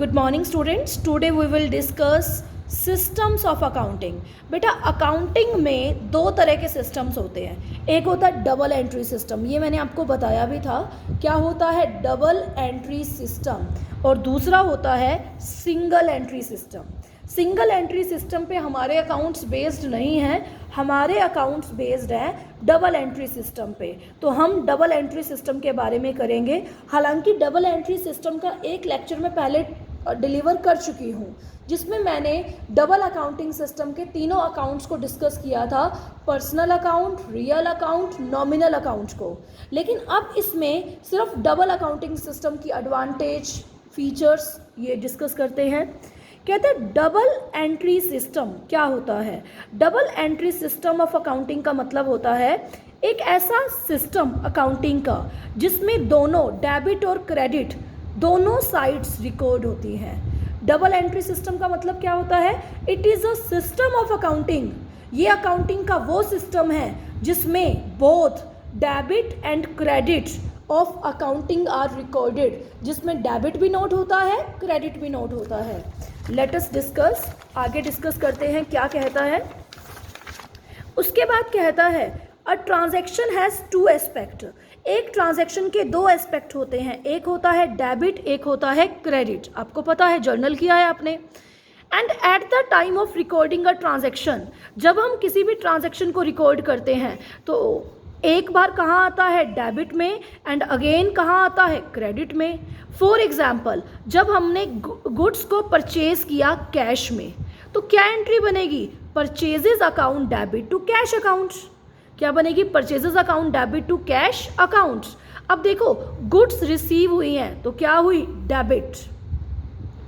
Good morning students. Today we will discuss systems of accounting. बेटा accounting में दो तरह के सिस्टम्स होते हैं. एक होता है डबल एंट्री सिस्टम, ये मैंने आपको बताया भी था क्या होता है डबल एंट्री सिस्टम, और दूसरा होता है single entry system. Single entry system पे हमारे अकाउंट्स बेस्ड नहीं हैं, हमारे अकाउंट्स बेस्ड हैं डबल एंट्री सिस्टम पे. तो हम डबल एंट्री सिस्टम के बारे में करेंगे. हालांकि डबल एंट्री सिस्टम का एक लेक्चर में पहले डिलीवर कर चुकी हूँ, जिसमें मैंने डबल अकाउंटिंग सिस्टम के तीनों अकाउंट्स को डिस्कस किया था, personal account, real account, nominal account को. लेकिन अब इसमें सिर्फ डबल अकाउंटिंग सिस्टम की एडवांटेज, फीचर्स ये डिस्कस करते हैं. कहते हैं डबल एंट्री सिस्टम क्या होता है. Double entry system of accounting का मतलब होता है एक ऐसा सिस्टम अकाउंटिंग का जिसमें दोनों डेबिट और क्रेडिट दोनों साइड्स रिकॉर्ड होती हैं. डबल एंट्री सिस्टम का मतलब क्या होता है, it is a system of accounting. ये अकाउंटिंग का वो सिस्टम है जिसमें both debit and credit of accounting are recorded, जिसमें डेबिट भी नोट होता है, क्रेडिट भी नोट होता है. लेट अस डिस्कस, आगे डिस्कस करते हैं क्या कहता है. उसके बाद कहता है a transaction has two aspect. एक ट्रांजैक्शन के दो एस्पेक्ट होते हैं, एक होता है डेबिट, एक होता है क्रेडिट. आपको पता है, जर्नल किया है आपने. And at the time of recording a transaction, जब हम किसी भी ट्रांजैक्शन को रिकॉर्ड करते हैं तो एक बार कहाँ आता है डेबिट में एंड अगेन कहाँ आता है क्रेडिट में. फॉर एग्जाम्पल, जब हमने गुड्स को परचेज किया कैश में तो क्या एंट्री बनेगी, purchases account debit to cash accounts. क्या बनेगी, purchases account debit to cash accounts. अब देखो गुड्स रिसीव हुई हैं तो क्या हुई, डेबिट,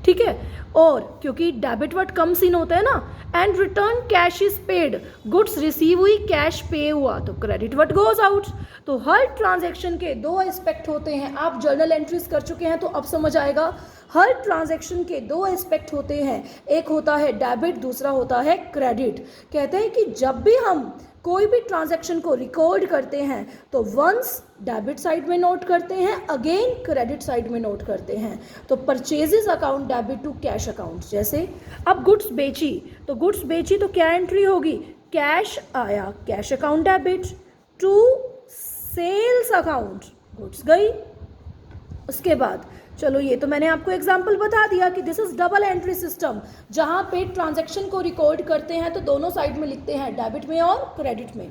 ठीक है. और क्योंकि डेबिट वर्ड कम सीन होता है ना, and return cash is paid, goods receive हुई, कैश पे हुआ, तो क्रेडिट वर्ड गोज आउट. तो हर ट्रांजैक्शन के दो एस्पेक्ट होते हैं. आप जर्नल एंट्रीज कर चुके हैं तो अब समझ आएगा. हर ट्रांजैक्शन के दो एस्पेक्ट होते हैं, एक होता है डेबिट, दूसरा होता है क्रेडिट. कहते हैं कि जब भी हम कोई भी ट्रांजैक्शन को रिकॉर्ड करते हैं तो वंस डेबिट साइड में नोट करते हैं, अगेन क्रेडिट साइड में नोट करते हैं. तो purchases account debit to cash account. जैसे अब गुड्स बेची तो गुड्स बेची तो क्या एंट्री होगी, कैश आया, cash account debit to sales account, goods गई. उसके बाद चलो ये तो मैंने आपको एग्जाम्पल बता दिया कि this is double entry system, जहाँ पे ट्रांजैक्शन को रिकॉर्ड करते हैं तो दोनों साइड में लिखते हैं, डेबिट में और क्रेडिट में.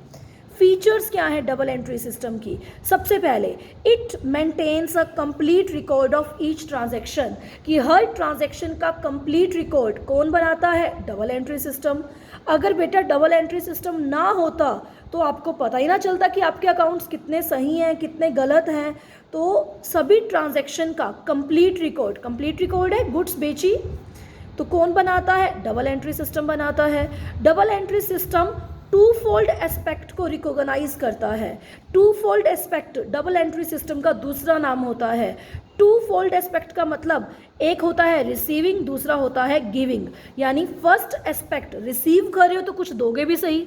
फीचर्स क्या है डबल एंट्री सिस्टम की. सबसे पहले it maintains a complete record of each transaction, कि हर ट्रांजैक्शन का कंप्लीट रिकॉर्ड कौन बनाता है, डबल एंट्री सिस्टम. अगर बेटा डबल एंट्री सिस्टम ना होता तो आपको पता ही ना चलता कि आपके अकाउंट्स कितने सही हैं, कितने गलत हैं. तो सभी ट्रांजैक्शन का कंप्लीट रिकॉर्ड है, गुड्स बेची तो कौन बनाता है, डबल एंट्री सिस्टम बनाता है. Double entry system twofold aspect को रिकॉग्नाइज करता है. Twofold aspect double entry system का दूसरा नाम होता है. टू फोल्ड एस्पेक्ट का मतलब एक होता है रिसीविंग, दूसरा होता है गिविंग. यानी फर्स्ट एस्पेक्ट रिसीव कर रहे हो तो कुछ दोगे भी सही,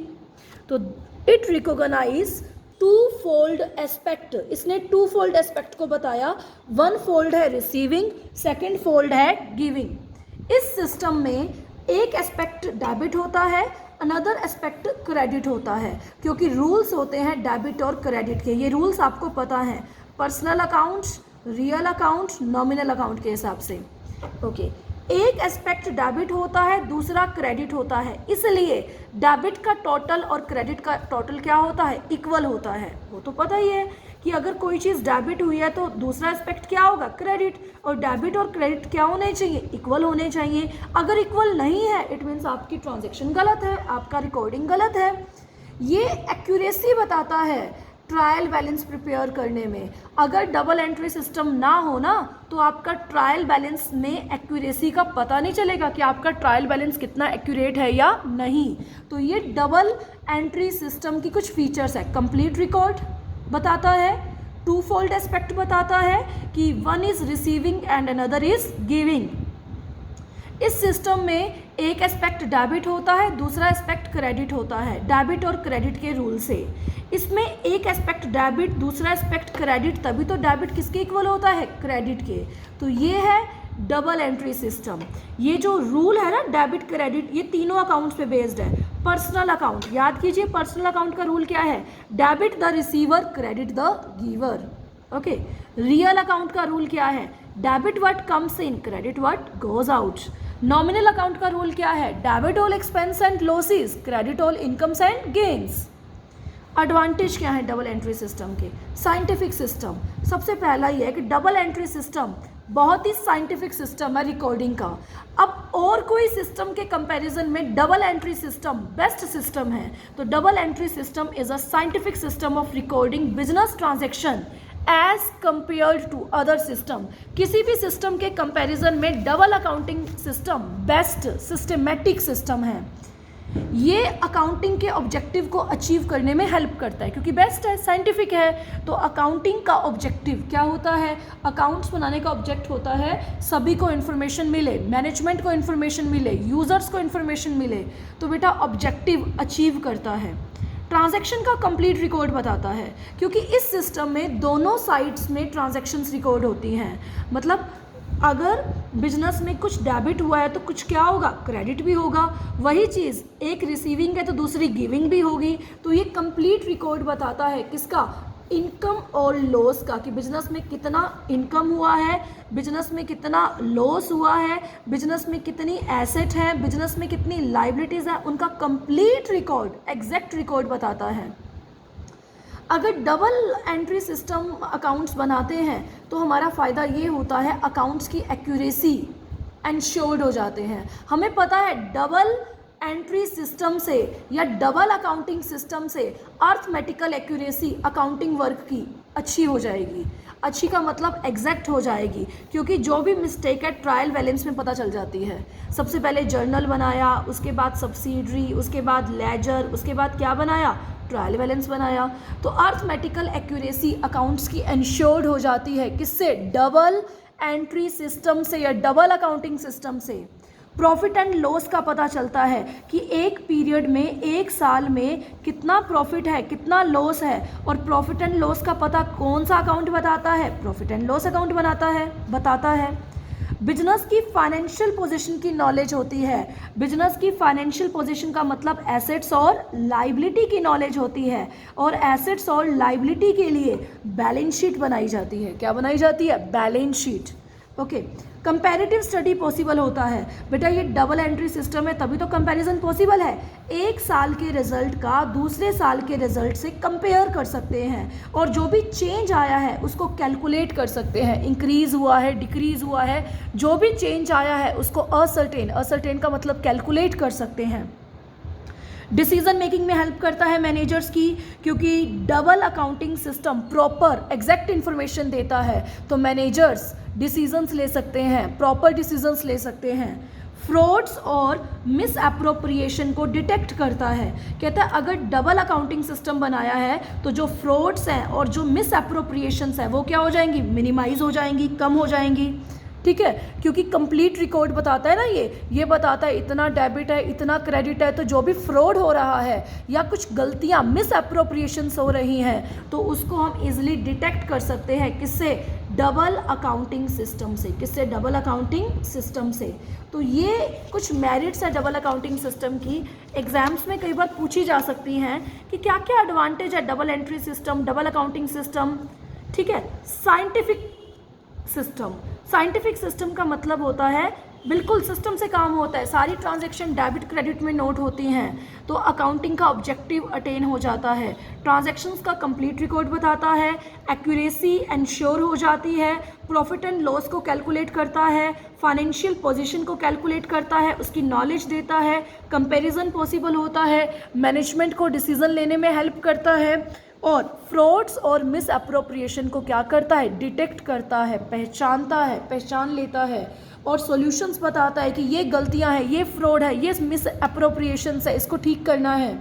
तो it recognise twofold aspect. इसने टू फोल्ड एस्पेक्ट को बताया. वन फोल्ड है रिसीविंग, सेकेंड फोल्ड है गिविंग. इस सिस्टम में एक एस्पेक्ट डेबिट होता है, अनदर एस्पेक्ट क्रेडिट होता है, क्योंकि रूल्स होते हैं डेबिट और क्रेडिट के. ये रूल्स आपको पता हैं personal accounts, real account, nominal account के हिसाब से. ओके, एक एस्पेक्ट डेबिट होता है, दूसरा क्रेडिट होता है, इसलिए डेबिट का टोटल और क्रेडिट का टोटल क्या होता है, इक्वल होता है. वो तो पता ही है कि अगर कोई चीज़ डेबिट हुई है तो दूसरा एस्पेक्ट क्या होगा, क्रेडिट. और डेबिट और क्रेडिट क्या होने चाहिए, इक्वल होने चाहिए. अगर इक्वल नहीं है इट मीन्स आपकी ट्रांजैक्शन गलत है, आपका रिकॉर्डिंग गलत है. ये एक्यूरेसी बताता है ट्रायल बैलेंस प्रिपेयर करने में. अगर डबल एंट्री सिस्टम ना हो ना तो आपका ट्रायल बैलेंस में एक्यूरेसी का पता नहीं चलेगा कि आपका ट्रायल बैलेंस कितना एक्यूरेट है या नहीं. तो ये डबल एंट्री सिस्टम की कुछ फीचर्स है. कंप्लीट रिकॉर्ड बताता है, टू फोल्ड एस्पेक्ट बताता है कि one is receiving end another is giving. इस सिस्टम में एक एस्पेक्ट डेबिट होता है, दूसरा एस्पेक्ट क्रेडिट होता है, डेबिट और क्रेडिट के रूल से. इसमें एक एस्पेक्ट डेबिट, दूसरा एस्पेक्ट क्रेडिट, तभी तो डेबिट किसके इक्वल होता है, क्रेडिट के. तो ये है डबल एंट्री सिस्टम। ये जो रूल है ना डेबिट क्रेडिट, ये तीनों अकाउंट्स पे बेस्ड है। पर्सनल अकाउंट याद कीजिए, पर्सनल अकाउंट का रूल क्या है? Debit the receiver, credit the giver. Okay, real account का रूल क्या है? Debit what comes in, credit what goes out. Nominal account का रूल क्या है? Debit all expense and losses, credit all incomes and gains. Advantage क्या है double entry system के? Scientific system. सबसे पहला ये है कि डबल एंट्री सिस्टम बहुत ही साइंटिफिक सिस्टम है रिकॉर्डिंग का। अब और कोई सिस्टम के कंपैरिजन में double entry system best system है। तो double entry system is a scientific system of recording business transaction as compared to other system. किसी भी सिस्टम के कंपैरिजन में double accounting system best systematic system है। ये अकाउंटिंग के ऑब्जेक्टिव को अचीव करने में हेल्प करता है क्योंकि बेस्ट है, साइंटिफिक है। तो अकाउंटिंग का ऑब्जेक्टिव क्या होता है? अकाउंट्स बनाने का ऑब्जेक्ट होता है सभी को इन्फॉर्मेशन मिले, मैनेजमेंट को इन्फॉर्मेशन मिले, यूजर्स को इन्फॉर्मेशन मिले। तो बेटा ऑब्जेक्टिव अचीव करता है। ट्रांजैक्शन का कंप्लीट रिकॉर्ड बताता है क्योंकि इस सिस्टम में दोनों साइड्स में ट्रांजैक्शंस रिकॉर्ड होती हैं। मतलब अगर बिजनेस में कुछ डेबिट हुआ है तो कुछ क्या होगा? क्रेडिट भी होगा। वही चीज़ एक रिसीविंग है तो दूसरी गिविंग भी होगी। तो ये कंप्लीट रिकॉर्ड बताता है किसका? इनकम और लॉस का, कि बिजनेस में कितना इनकम हुआ है, बिजनेस में कितना लॉस हुआ है, बिजनेस में कितनी एसेट है, बिजनेस में कितनी लाइबिलिटीज़ है, उनका कंप्लीट रिकॉर्ड, एग्जैक्ट रिकॉर्ड बताता है। अगर डबल एंट्री सिस्टम अकाउंट्स बनाते हैं तो हमारा फ़ायदा ये होता है अकाउंट्स की एक्यूरेसी एंश्योर्ड हो जाते हैं। हमें पता है डबल एंट्री सिस्टम से या डबल अकाउंटिंग सिस्टम से अर्थमेटिकल एक्यूरेसी अकाउंटिंग वर्क की अच्छी हो जाएगी। अच्छी का मतलब एग्जैक्ट हो जाएगी क्योंकि जो भी मिस्टेक है ट्रायल बैलेंस में पता चल जाती है। सबसे पहले जर्नल बनाया, उसके बाद सब्सिडरी, उसके बाद लेजर, उसके बाद क्या बनाया? ट्रायल बैलेंस बनाया। तो अर्थमेटिकल एक्यूरेसी अकाउंट्स की इंश्योर्ड हो जाती है किससे? डबल एंट्री सिस्टम से या डबल अकाउंटिंग सिस्टम से। प्रॉफिट एंड लॉस का पता चलता है कि एक पीरियड में, एक साल में कितना प्रॉफिट है, कितना लॉस है। और प्रॉफिट एंड लॉस का पता कौन सा अकाउंट बताता है? प्रॉफिट एंड लॉस अकाउंट बताता है। बिजनेस की फाइनेंशियल पोजीशन की नॉलेज होती है। बिजनेस की फाइनेंशियल पोजीशन का मतलब एसेट्स और लाइबिलिटी की नॉलेज होती है। और एसेट्स और लाइबिलिटी के लिए बैलेंस शीट बनाई जाती है। क्या बनाई जाती है? Balance sheet. Okay, comparative study possible होता है। बेटा ये डबल एंट्री सिस्टम है तभी तो कंपैरिजन पॉसिबल है। एक साल के रिजल्ट का दूसरे साल के रिजल्ट से कंपेयर कर सकते हैं और जो भी चेंज आया है उसको कैलकुलेट कर सकते हैं। इंक्रीज़ हुआ है, डिक्रीज़ हुआ है, जो भी चेंज आया है उसको असर्टेन का मतलब कैलकुलेट कर सकते हैं। डिसीजन मेकिंग में हेल्प करता है मैनेजर्स की क्योंकि double accounting system proper exact information देता है। तो मैनेजर्स डिसीजंस ले सकते हैं, प्रॉपर डिसीजंस ले सकते हैं। फ्रॉड्स और मिस एप्रोप्रिएशन को डिटेक्ट करता है। कहता है अगर डबल अकाउंटिंग सिस्टम बनाया है तो जो फ्रॉड्स हैं और जो मिस एप्रोप्रिएशंस हैं वो क्या हो जाएंगी? मिनिमाइज हो जाएंगी, कम हो जाएंगी। ठीक है, क्योंकि कंप्लीट रिकॉर्ड बताता है ना, ये बताता है इतना डेबिट है, इतना क्रेडिट है। तो जो भी फ्रॉड हो रहा है या कुछ गलतियां मिस एप्रोप्रिएशंस हो रही हैं तो उसको हम इजीली डिटेक्ट कर सकते हैं। किससे? डबल अकाउंटिंग सिस्टम से। किससे? डबल अकाउंटिंग सिस्टम से। तो ये कुछ मेरिट्स है डबल अकाउंटिंग सिस्टम की। एग्जाम्स में कई बार पूछी जा सकती हैं कि क्या क्या एडवांटेज है double entry system, double accounting system. ठीक है, साइंटिफिक सिस्टम का मतलब होता है बिल्कुल सिस्टम से काम होता है। सारी ट्रांजैक्शन डेबिट क्रेडिट में नोट होती हैं तो अकाउंटिंग का ऑब्जेक्टिव अटेन हो जाता है। ट्रांजैक्शंस का कंप्लीट रिकॉर्ड बताता है, एक्यूरेसी इंश्योर हो जाती है, प्रॉफिट एंड लॉस को कैलकुलेट करता है, फाइनेंशियल पोजीशन को कैलकुलेट करता है, उसकी नॉलेज देता है, कंपैरिजन पॉसिबल होता है, मैनेजमेंट को डिसीजन लेने में हेल्प करता है और फ्रॉड्स और मिस एप्रोप्रिएशन को क्या करता है? डिटेक्ट करता है, पहचान लेता है और सॉल्यूशंस बताता है कि ये गलतियां हैं, ये फ्रॉड है, ये मिस एप्रोप्रिएशंस है, इसको ठीक करना है।